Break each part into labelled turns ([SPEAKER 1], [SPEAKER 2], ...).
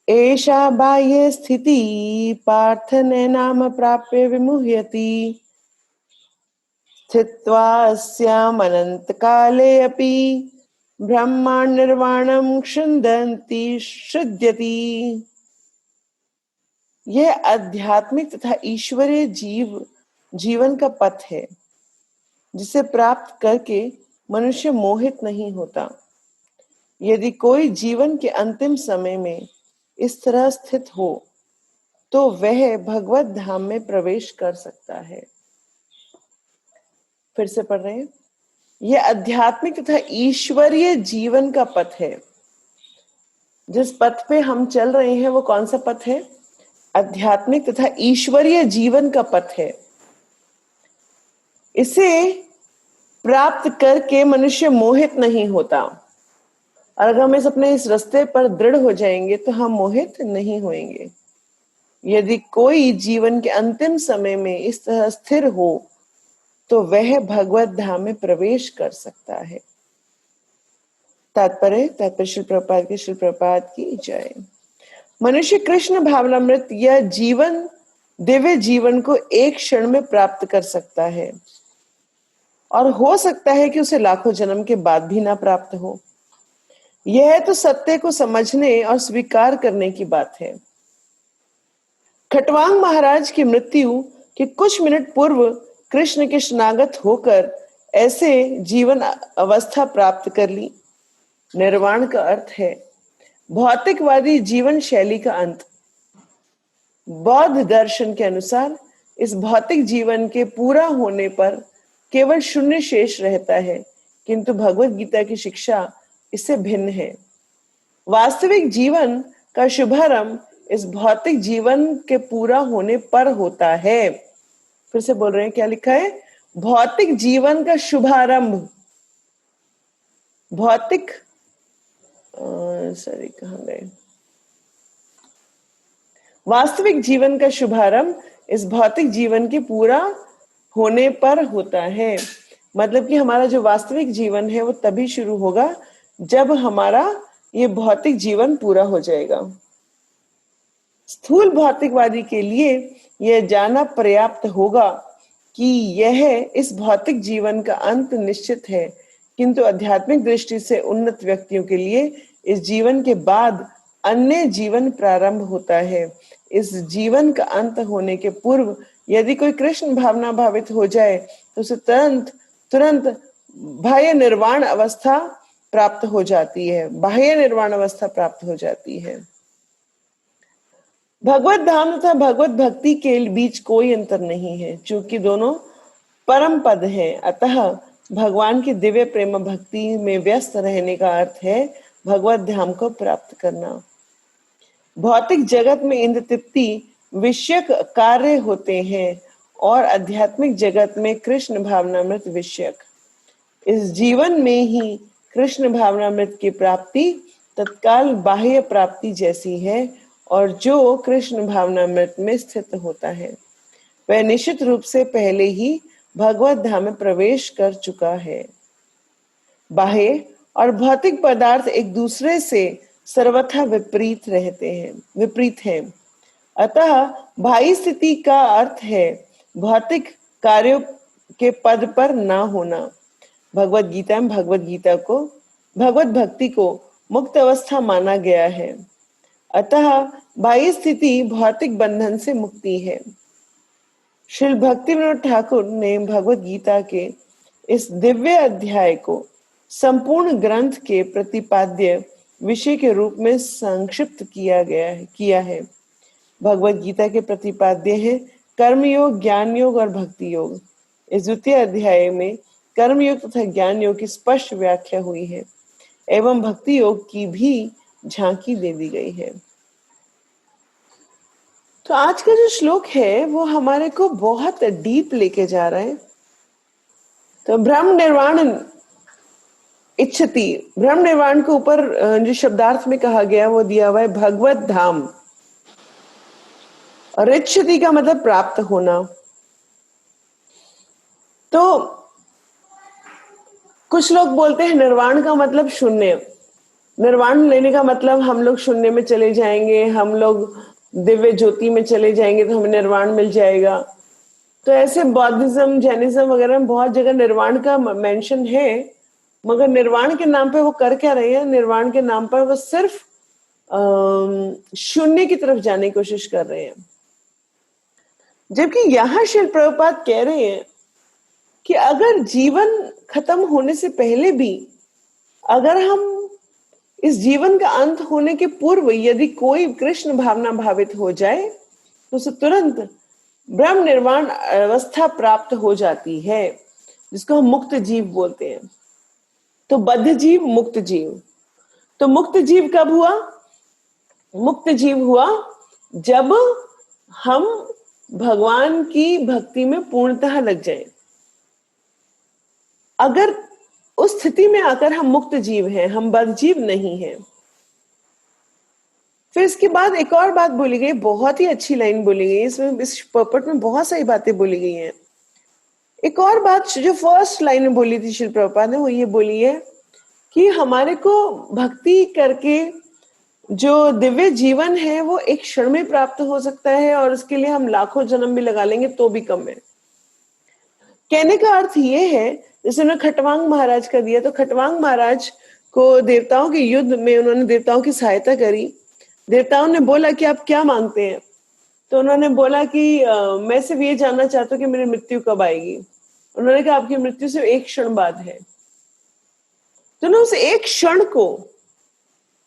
[SPEAKER 1] एषा बाह्य स्थिति पार्थ नैनाम प्राप्य विमुह्यति स्थित्वा अस्यामनंत काले अपि ब्रह्मांड निर्वाणम क्षुंदन्ति शुद्ध्यति। यह आध्यात्मिक तथा ईश्वरीय जीवन का पथ है जिसे प्राप्त करके मनुष्य मोहित नहीं होता। यदि कोई जीवन के अंतिम समय में इस तरह स्थित हो तो वह भगवत धाम में प्रवेश कर सकता है। फिर से पढ़ रहे हैं। यह आध्यात्मिक तथा ईश्वरीय जीवन का पथ है। जिस पथ पे हम चल रहे हैं वो कौन सा पथ है? आध्यात्मिक तथा ईश्वरीय जीवन का पथ है। इसे प्राप्त करके मनुष्य मोहित नहीं होता। और अगर हम इस रास्ते पर दृढ़ हो जाएंगे तो हम मोहित नहीं होंगे। यदि कोई जीवन के अंतिम समय में इस तरह स्थिर हो तो वह भगवत धाम में प्रवेश कर सकता है। तात्पर्य श्री प्रभुपाद की जय। मनुष्य कृष्ण भावनामृत या दिव्य जीवन को एक क्षण में प्राप्त कर सकता है और हो सकता है कि उसे लाखों जन्म के बाद भी ना प्राप्त हो। यह तो सत्य को समझने और स्वीकार करने की बात है। खटवांग महाराज की मृत्यु के कुछ मिनट पूर्व कृष्ण के शरणागत होकर ऐसे जीवन अवस्था प्राप्त कर ली। निर्वाण का अर्थ है भौतिकवादी जीवन शैली का अंत। बौद्ध दर्शन के अनुसार इस भौतिक जीवन के पूरा होने पर केवल शून्य शेष रहता है, किंतु भगवत गीता की शिक्षा इससे भिन्न है। वास्तविक जीवन का शुभारंभ इस भौतिक जीवन के पूरा होने पर होता है। फिर से बोल रहे हैं, क्या लिखा है? भौतिक जीवन का शुभारंभ कहाँ गए? वास्तविक जीवन का शुभारंभ इस भौतिक जीवन के पूरा होने पर होता है। मतलब कि हमारा जो वास्तविक जीवन है वो तभी शुरू होगा जब हमारा ये भौतिक जीवन पूरा हो जाएगा। स्थूल भौतिकवादी के लिए यह जानना पर्याप्त होगा कि यह इस भौतिक जीवन का अंत निश्चित है, किंतु आध्यात्मिक दृष्टि से उन्नत व्यक्तियों के लिए इस जीवन के बाद अन्य जीवन प्रारंभ होता है। इस जीवन का अंत होने के पूर्व यदि कोई कृष्ण भावना भावित हो जाए तो उसे तुरंत बाह्य निर्वाण अवस्था प्राप्त हो जाती है। बाह्य निर्वाण अवस्था प्राप्त हो जाती है। भगवत धाम तथा भगवत भक्ति के बीच कोई अंतर नहीं है, क्योंकि दोनों परम पद हैं। अतः भगवान की दिव्य प्रेम भक्ति में व्यस्त रहने का अर्थ है भगवत धाम को प्राप्त करना। भौतिक जगत में इंद्र तृप्ति विषयक कार्य होते हैं और आध्यात्मिक जगत में कृष्ण भावनामृत विषयक। इस जीवन में ही कृष्ण भावनामृत की प्राप्ति तत्काल बाह्य प्राप्ति जैसी है और जो कृष्ण भावनामृत में स्थित होता है वह निश्चित रूप से पहले ही भगवत धाम में प्रवेश कर चुका है। बाह्य और भौतिक पदार्थ एक दूसरे से सर्वथा विपरीत हैं। अतः बाह्य स्थिति का अर्थ है भौतिक कार्यों के पद पर ना होना। भगवत गीता में भगवत भक्ति को मुक्त अवस्था माना गया है। अतः बाह्य स्थिति भौतिक बंधन से मुक्ति है। श्री भक्ति विनोद ठाकुर ने भगवत गीता के इस दिव्य अध्याय को संपूर्ण ग्रंथ के प्रतिपाद्य विषय के रूप में संक्षिप्त किया है। भगवत गीता के प्रतिपाद्य है कर्म योग, ज्ञान योग और भक्ति योग। इस द्वितीय अध्याय में कर्म योग तथा ज्ञान योग की स्पष्ट व्याख्या हुई है एवं भक्ति योग की भी झांकी दे दी गई है। तो आज का जो श्लोक है वो हमारे को बहुत डीप लेके जा रहा है। तो ब्रह्म निर्वाण इच्छति, ब्रह्म निर्वाण के ऊपर जो शब्दार्थ में कहा गया वो दिया हुआ है भगवत धाम। और इच्छति का मतलब प्राप्त होना। तो कुछ लोग बोलते हैं निर्वाण का मतलब शून्य, निर्वाण लेने का मतलब हम लोग शून्य में चले जाएंगे, हम लोग दिव्य ज्योति में चले जाएंगे तो हमें निर्वाण मिल जाएगा। तो ऐसे बौद्धिज्म, जैनिज्म वगैरह में बहुत जगह निर्वाण का मेंशन है, मगर निर्वाण के नाम पे वो कर क्या रहे हैं? निर्वाण के नाम पर वो सिर्फ शून्य की तरफ जाने की कोशिश कर रहे हैं। जबकि यहां श्रील प्रभुपाद कह रहे हैं कि अगर जीवन खत्म होने से पहले भी, अगर हम इस जीवन का अंत होने के पूर्व यदि कोई कृष्ण भावना भावित हो जाए तो उसे तुरंत ब्रह्म निर्वाण अवस्था प्राप्त हो जाती है, जिसको हम मुक्त जीव बोलते हैं। तो बद्ध जीव, मुक्त जीव। तो मुक्त जीव कब हुआ? मुक्त जीव हुआ जब हम भगवान की भक्ति में पूर्णतः लग जाएं। अगर उस स्थिति में आकर हम मुक्त जीव हैं, हम बद्ध जीव नहीं हैं। फिर इसके बाद एक और बात बोली गई, बहुत ही अच्छी लाइन बोली गई इसमें, इस पर्पट में बहुत सारी बातें बोली गई हैं। एक और बात जो फर्स्ट लाइन में बोली थी श्रील प्रभुपाद ने, वो ये बोली है कि हमारे को भक्ति करके जो दिव्य जीवन है वो एक क्षण में प्राप्त हो सकता है, और उसके लिए हम लाखों जन्म भी लगा लेंगे तो भी कम है। कहने का अर्थ ये है, जैसे उन्होंने खटवांग महाराज का दिया, तो खटवांग महाराज को देवताओं के युद्ध में उन्होंने देवताओं की सहायता करी। देवताओं ने बोला कि आप क्या मांगते हैं? तो उन्होंने बोला कि मैं सिर्फ ये जानना चाहता हूँ कि मेरी मृत्यु कब आएगी। उन्होंने कहा आपकी मृत्यु सिर्फ एक क्षण बाद है। तो उन्होंने उस एक क्षण को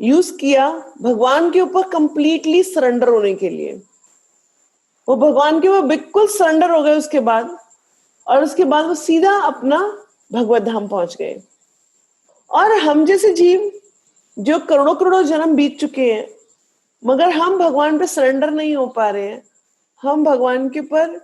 [SPEAKER 1] यूज किया भगवान के ऊपर कंप्लीटली सरेंडर होने के लिए। वो भगवान के ऊपर बिल्कुल सरेंडर हो गए उसके बाद, और उसके बाद वो सीधा अपना भगवत धाम पहुंच गए। और हम जैसे जीव जो करोड़ों करोड़ों जन्म बीत चुके हैं, मगर हम भगवान पे सरेंडर नहीं हो पा रहे हैं, हम भगवान के पर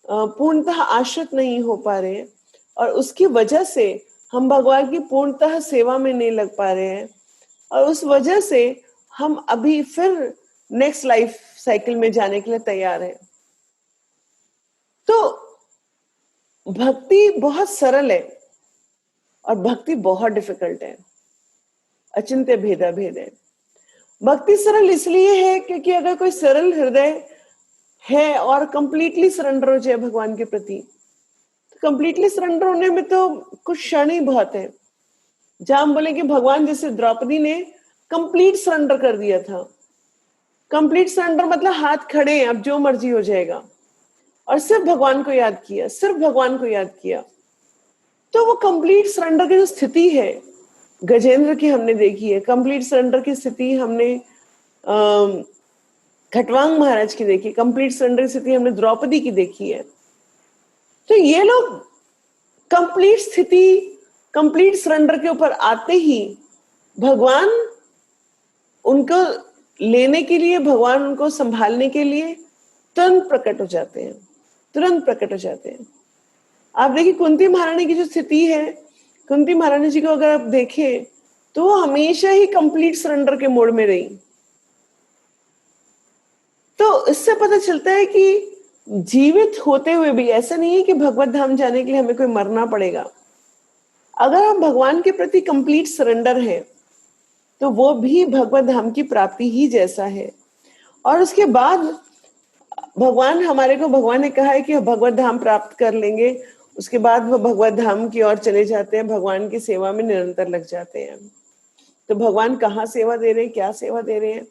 [SPEAKER 1] पूर्णतः आश्रित नहीं हो पा रहे हैं, और उसकी वजह से हम भगवान की पूर्णतः सेवा में नहीं लग पा रहे हैं, और उस वजह से हम अभी फिर नेक्स्ट लाइफ साइकिल में जाने के लिए तैयार हैं। तो भक्ति बहुत सरल है और भक्ति बहुत डिफिकल्ट है, अचिंत्य भेदा भेद है। भक्ति सरल इसलिए है क्योंकि अगर कोई सरल हृदय है और कंप्लीटली सरेंडर हो जाए भगवान के प्रति, तो कंप्लीटली सरेंडर होने में तो कुछ क्षण ही बहुत है। जहां हम बोले कि भगवान जैसे द्रौपदी ने कंप्लीट सरेंडर कर दिया था। कंप्लीट सरेंडर मतलब हाथ खड़े हैं, अब जो मर्जी हो जाएगा, और सिर्फ भगवान को याद किया, सिर्फ भगवान को याद किया। तो वो कंप्लीट सरेंडर की जो स्थिति है गजेंद्र की हमने देखी है, कंप्लीट सरेंडर की स्थिति हमने खटवांग महाराज की देखी, कंप्लीट सरेंडर की स्थिति हमने द्रौपदी की देखी है। तो ये लोग कंप्लीट स्थिति, कंप्लीट सरेंडर के ऊपर आते ही भगवान उनको लेने के लिए, भगवान उनको संभालने के लिए तुरंत प्रकट हो जाते हैं, तुरंत प्रकट हो जाते हैं। आप देखिए कुंती महारानी की जो स्थिति है, कुंती महारानी जी को अगर आप देखें तो वो हमेशा ही कंप्लीट सरेंडर के मोड में रही। तो इससे पता चलता है कि जीवित होते हुए भी ऐसा नहीं है कि भगवत धाम जाने के लिए हमें कोई मरना पड़ेगा। अगर हम भगवान के प्रति कंप्लीट सरेंडर हैं तो वो भी भगवत धाम की प्राप्ति ही जैसा है। और उसके बाद भगवान हमारे को, भगवान ने कहा है कि भगवत धाम प्राप्त कर लेंगे, उसके बाद वो भगवत धाम की ओर चले जाते हैं, भगवान की सेवा में निरंतर लग जाते हैं। तो भगवान कहाँ सेवा दे रहे हैं, क्या सेवा दे रहे हैं,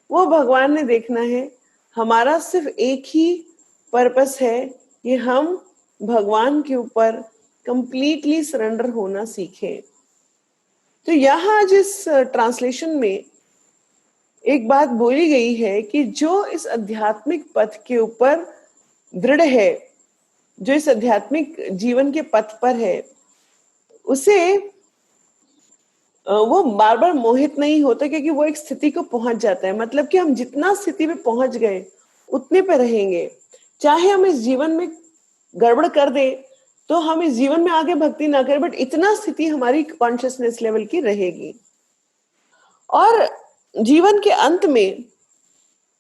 [SPEAKER 1] वो भगवान ने देखना है। हमारा सिर्फ एक ही पर्पस है कि हम भगवान के ऊपर कंप्लीटली सरेंडर होना सीखें। तो यहाँ जिस ट्रांसलेशन में एक बात बोली गई है कि जो इस आध्यात्मिक पथ के ऊपर दृढ़ है, जो इस आध्यात्मिक जीवन के पथ पर है, उसे वो बार बार मोहित नहीं होता, क्योंकि वो एक स्थिति को पहुंच जाता है। मतलब कि हम जितना स्थिति पे पहुंच गए उतने पे रहेंगे। चाहे हम इस जीवन में गड़बड़ कर दे तो हम इस जीवन में आगे भक्ति ना करें, बट इतना स्थिति हमारी कॉन्शियसनेस लेवल की रहेगी, और जीवन के अंत में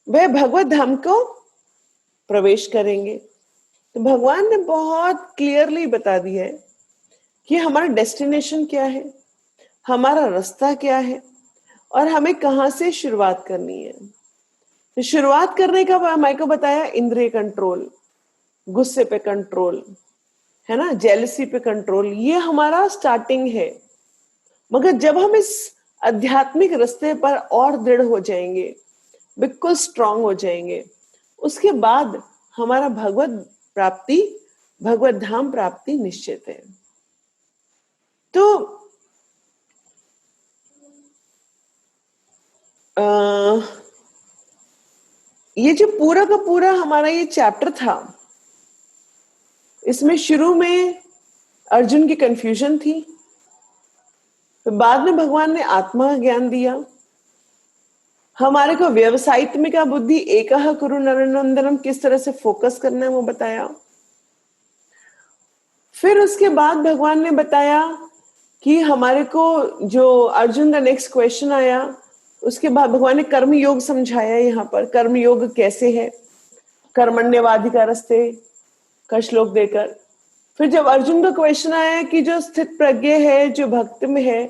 [SPEAKER 1] वह भगवत धाम को प्रवेश करेंगे। तो भगवान ने बहुत क्लियरली बता दिया है कि हमारा डेस्टिनेशन क्या है, हमारा रास्ता क्या है, और हमें कहाँ से शुरुआत करनी है। तो शुरुआत करने का हमारे को बताया इंद्रिय कंट्रोल, गुस्से पे कंट्रोल, है ना, जेलसी पे कंट्रोल, ये हमारा स्टार्टिंग है। मगर जब हम इस आध्यात्मिक रास्ते पर और दृढ़ हो जाएंगे, बिल्कुल स्ट्रांग हो जाएंगे, उसके बाद हमारा भगवत प्राप्ति, भगवत धाम प्राप्ति निश्चित है। तो ये जो पूरा का पूरा हमारा ये चैप्टर था, इसमें शुरू में अर्जुन की कंफ्यूजन थी, तो बाद में भगवान ने आत्मा ज्ञान दिया, हमारे को व्यवसायित्मिका बुद्धि एकः कुरु नरनंदनम किस तरह से फोकस करना है वो बताया। फिर उसके बाद भगवान ने बताया कि हमारे को जो अर्जुन का नेक्स्ट क्वेश्चन आया, उसके बाद भगवान ने कर्म योग समझाया। यहाँ पर कर्म योग कैसे है, कर्मण्यवाधिकार रास्ते का श्लोक देकर। फिर जब अर्जुन का क्वेश्चन आया कि जो स्थित प्रज्ञ है, जो भक्त में है,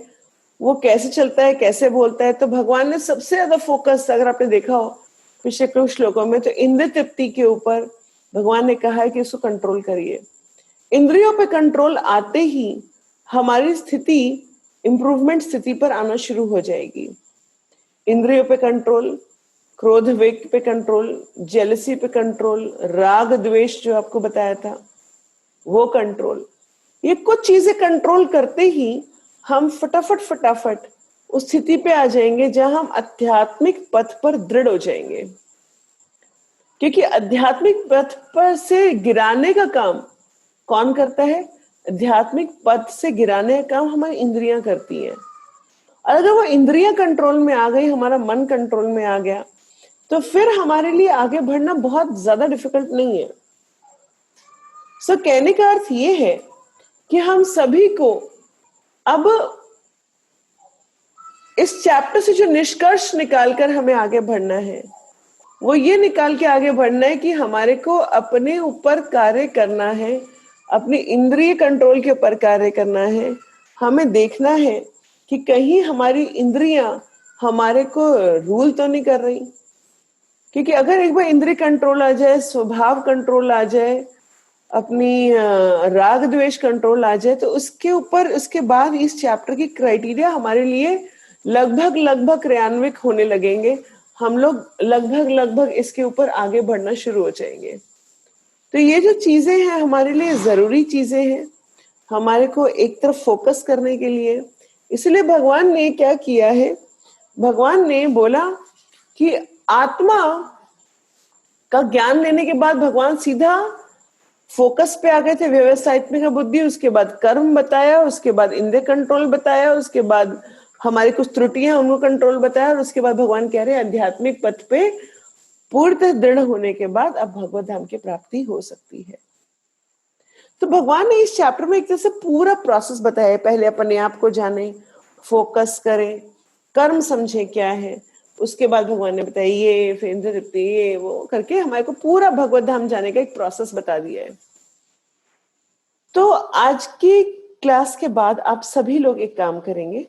[SPEAKER 1] वो कैसे चलता है, कैसे बोलता है, तो भगवान ने सबसे ज्यादा फोकस, अगर आपने देखा हो पिछले कुछ श्लोकों में, तो इंद्र तृप्ति के ऊपर भगवान ने कहा है कि उसको कंट्रोल करिए। इंद्रियों पे कंट्रोल आते ही हमारी स्थिति इंप्रूवमेंट स्थिति पर आना शुरू हो जाएगी। इंद्रियों पे कंट्रोल, क्रोध वेग पे कंट्रोल, जेलसी पे कंट्रोल, राग द्वेष जो आपको बताया था वो कंट्रोल, ये कुछ चीजें कंट्रोल करते ही हम फटाफट उस स्थिति पे आ जाएंगे जहां हम आध्यात्मिक पथ पर दृढ़ हो जाएंगे। क्योंकि आध्यात्मिक पथ पर से गिराने का काम कौन करता है? आध्यात्मिक पथ से गिराने का काम हमारी इंद्रियां करती हैं। और अगर वो इंद्रियां कंट्रोल में आ गई, हमारा मन कंट्रोल में आ गया, तो फिर हमारे लिए आगे बढ़ना बहुत ज्यादा डिफिकल्ट नहीं है। सो कहने का अर्थ ये है कि हम सभी को अब इस चैप्टर से जो निष्कर्ष निकालकर हमें आगे बढ़ना है, वो ये निकाल के आगे बढ़ना है कि हमारे को अपने ऊपर कार्य करना है, अपने इंद्रिय कंट्रोल के ऊपर कार्य करना है। हमें देखना है कि कहीं हमारी इंद्रियां हमारे को रूल तो नहीं कर रही। क्योंकि अगर एक बार इंद्रिय कंट्रोल आ जाए, स्वभाव कंट्रोल आ जाए, अपनी राग द्वेष कंट्रोल आ जाए, तो उसके ऊपर, उसके बाद इस चैप्टर की क्राइटेरिया हमारे लिए लगभग क्रियान्वित होने लगेंगे। हम लोग लगभग इसके ऊपर आगे बढ़ना शुरू हो जाएंगे। तो ये जो चीजें हैं हमारे लिए जरूरी चीजें हैं, हमारे को एक तरफ फोकस करने के लिए। इसलिए भगवान ने क्या किया है, भगवान ने बोला कि आत्मा का ज्ञान लेने के बाद भगवान सीधा फोकस पे आ गए थे, व्यवसायित्मिका बुद्धि, उसके बाद कर्म बताया, उसके बाद इंद्रिय कंट्रोल बताया, उसके बाद हमारी कुछ त्रुटियां उनको कंट्रोल बताया, और उसके बाद भगवान कह रहे हैं आध्यात्मिक पथ पे पूर्णतः दृढ़ होने के बाद अब भगवत धाम की प्राप्ति हो सकती है। तो भगवान ने इस चैप्टर में एक तरह से पूरा प्रोसेस बताया। पहले अपने आप को जाने, फोकस करें, कर्म समझे क्या है, उसके बाद भगवान ने बताया ये, फिर इंद्र तृप्ति, ये वो करके हमारे को पूरा भगवत धाम जाने का एक प्रोसेस बता दिया है। तो आज की क्लास के बाद आप सभी लोग एक काम करेंगे,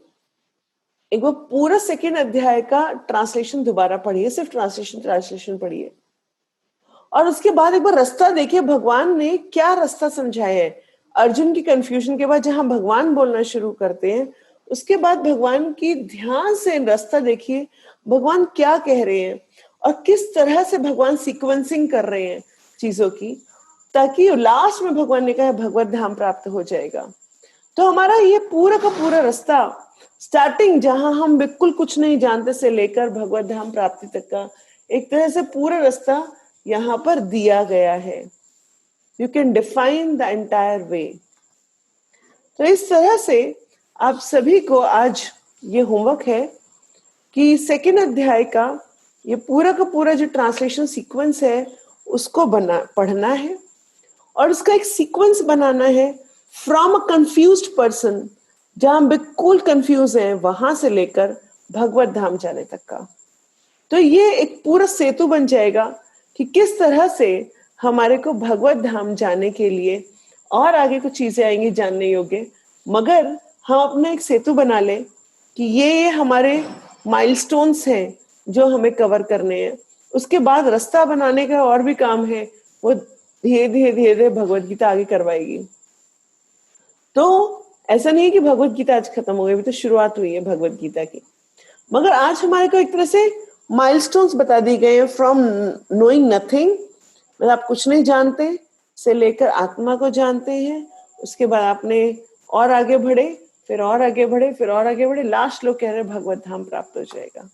[SPEAKER 1] एक बार पूरा सेकेंड अध्याय का ट्रांसलेशन दोबारा पढ़िए, सिर्फ ट्रांसलेशन पढ़िए, और उसके बाद एक बार रास्ता देखिए भगवान ने क्या रास्ता समझाया है। अर्जुन की कंफ्यूजन के बाद जहां भगवान बोलना शुरू करते हैं, उसके बाद भगवान की ध्यान से रास्ता देखिए, भगवान क्या कह रहे हैं और किस तरह से भगवान सीक्वेंसिंग कर रहे हैं चीजों की, ताकि लास्ट में भगवान ने कहा भगवत धाम प्राप्त हो जाएगा। तो हमारा ये पूरा का पूरा रास्ता, स्टार्टिंग जहां हम बिल्कुल कुछ नहीं जानते से लेकर भगवत धाम प्राप्ति तक का एक तरह से पूरा रास्ता यहाँ पर दिया गया है। You can define the entire way. तो इस तरह से आप सभी को आज ये होमवर्क है कि सेकेंड अध्याय का ये पूरा का पूरा जो ट्रांसलेशन सीक्वेंस है उसको पढ़ना है, और उसका एक सीक्वेंस बनाना है फ्रॉम अ कंफ्यूज्ड पर्सन, जहां बिल्कुल कंफ्यूज है, वहां से लेकर भगवत धाम जाने तक का। तो ये एक पूरा सेतु बन जाएगा कि किस तरह से हमारे को भगवत धाम जाने के लिए और आगे कुछ चीजें आएंगी जानने योग्य, मगर हम अपना एक सेतु बना ले कि ये हमारे माइलस्टोन्स हैं जो हमें कवर करने हैं। उसके बाद रास्ता बनाने का और भी काम है, वो धीरे धीरे धीरे धीरे भगवत गीता आगे करवाएगी। तो ऐसा नहीं है कि भगवत गीता आज खत्म हो गई, अभी तो शुरुआत हुई है भगवत गीता की। मगर आज हमारे को एक तरह से माइलस्टोन्स बता दी गए हैं, फ्रॉम नोइंग नथिंग, मतलब आप कुछ नहीं जानते, से लेकर आत्मा को जानते हैं। उसके बाद आपने और आगे बढ़े, फिर और आगे बढ़े, फिर और आगे बढ़े, लास्ट लोग कह रहे हैं भगवत धाम प्राप्त हो जाएगा।